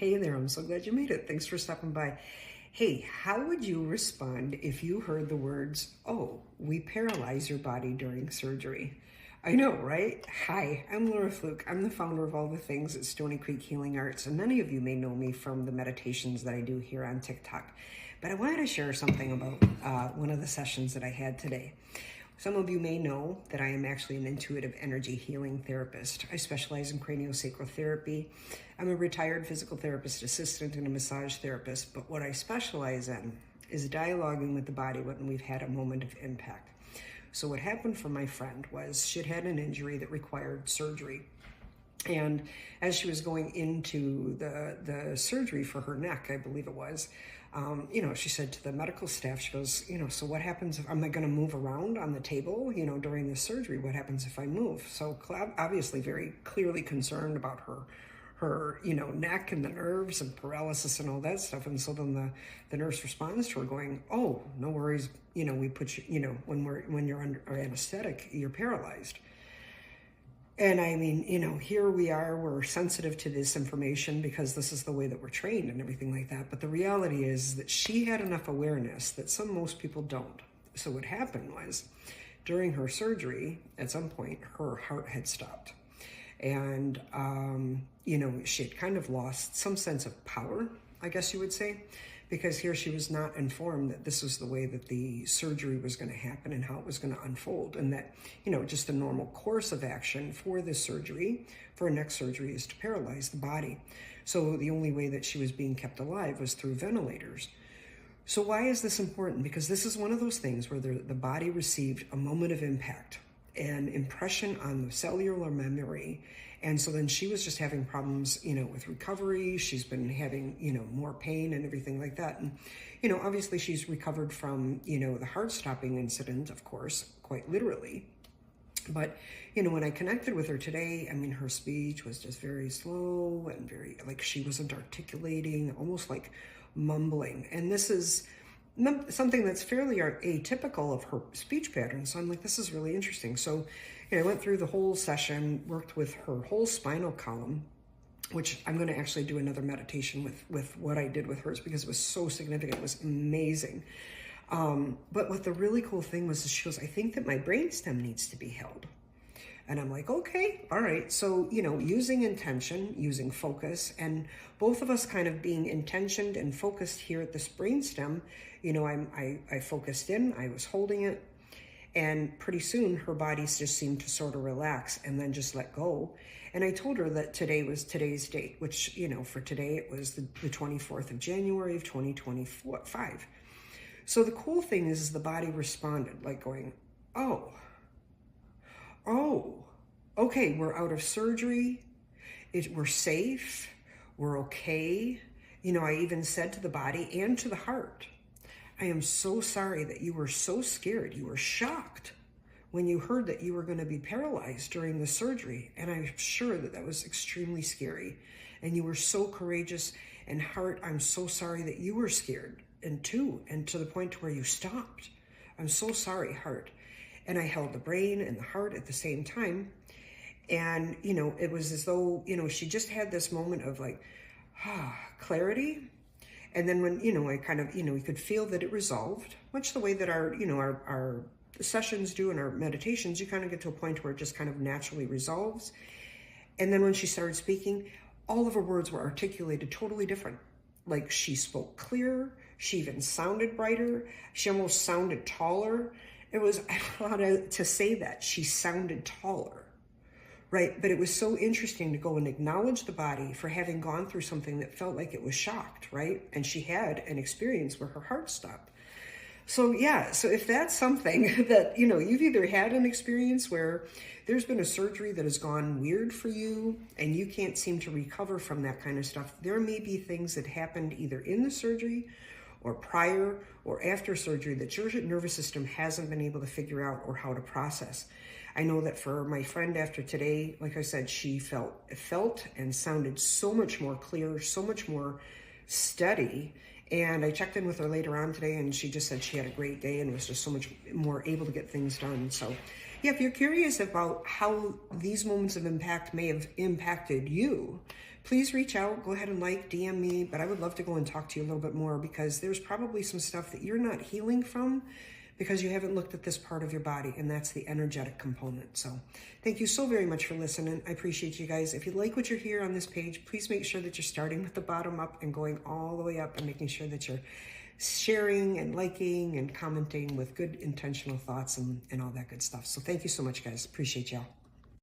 Hey there, I'm so glad you made it. Thanks for stopping by. Hey, how would you respond if you heard the words, oh, we paralyze your body during surgery? I know, right? Hi, I'm Laura Fluke. I'm the founder of All.The.Things at Stony Creek Healing Arts, and many of you may know me from the meditations that I do here on TikTok. But I wanted to share something about one of the sessions that I had today. Some of you may know that I am actually an intuitive energy healing therapist. I specialize in craniosacral therapy. I'm a retired physical therapist assistant and a massage therapist, but what I specialize in is dialoguing with the body when we've had a moment of impact. So what happened for my friend was she'd had an injury that required surgery. And as she was going into the surgery for her neck, I believe it was, she said to the medical staff, she goes, so what happens if, am I going to move around on the table, during the surgery? What happens if I move? So obviously very clearly concerned about her neck and the nerves and paralysis and all that stuff. And so then the nurse responds to her going, oh, no worries. We put you, when you're under anesthetic, you're paralyzed. And I mean, here we are, we're sensitive to this information because this is the way that we're trained and everything like that. But the reality is that she had enough awareness that most people don't. So what happened was during her surgery, at some point, her heart had stopped. And, she had kind of lost some sense of power, I guess you would say, because here she was not informed that this was the way that the surgery was going to happen and how it was going to unfold. And that, just the normal course of action for this surgery, for a neck surgery, is to paralyze the body. So the only way that she was being kept alive was through ventilators. So why is this important? Because this is one of those things where the body received a moment of impact, an impression on the cellular memory. And so then she was just having problems, with recovery. She's been having, more pain and everything like that. And, obviously she's recovered from, the heart stopping incident, of course, quite literally. But, when I connected with her today, I mean, her speech was just very slow and very, like, she wasn't articulating, almost like mumbling. And this is something that's fairly atypical of her speech pattern. So I'm like, this is really interesting. So, I went through the whole session, worked with her whole spinal column, which I'm going to actually do another meditation with what I did with hers because it was so significant. It was amazing. But what the really cool thing was, she goes, I think that my brainstem needs to be held. And I'm like, okay, all right. So, using intention, using focus, and both of us kind of being intentioned and focused here at this brainstem, I focused in, I was holding it. And pretty soon her body just seemed to sort of relax and then just let go. And I told her that today was today's date, which, for today it was the 24th of January of 2025. So the cool thing is the body responded like going, oh, okay, we're out of surgery. We're safe. We're okay. I even said to the body and to the heart, I am so sorry that you were so scared. You were shocked when you heard that you were going to be paralyzed during the surgery. And I'm sure that was extremely scary. And you were so courageous. And heart, I'm so sorry that you were scared. And to the point where you stopped. I'm so sorry, heart. And I held the brain and the heart at the same time. And, it was as though, she just had this moment of like, clarity. And then when, I kind of, we could feel that it resolved, much the way that our sessions do and our meditations, you kind of get to a point where it just kind of naturally resolves. And then when she started speaking, all of her words were articulated totally different. Like she spoke clearer. She even sounded brighter. She almost sounded taller. I don't know how to say that. She sounded taller. Right, but it was so interesting to go and acknowledge the body for having gone through something that felt like it was shocked, right? And she had an experience where her heart stopped. So yeah, so if that's something that, you've either had an experience where there's been a surgery that has gone weird for you and you can't seem to recover from that kind of stuff, there may be things that happened either in the surgery or prior or after surgery that your nervous system hasn't been able to figure out or how to process. I know that for my friend after today, like I said, she felt and sounded so much more clear, so much more steady. And I checked in with her later on today and she just said she had a great day and was just so much more able to get things done. So yeah, if you're curious about how these moments of impact may have impacted you, please reach out. Go ahead and DM me. But I would love to go and talk to you a little bit more, because there's probably some stuff that you're not healing from because you haven't looked at this part of your body, and that's the energetic component. So thank you so very much for listening. I appreciate you guys. If you like what you're hearing on this page, please make sure that you're starting with the bottom up and going all the way up, and making sure that you're sharing and liking and commenting with good intentional thoughts and all that good stuff. So thank you so much, guys. Appreciate y'all.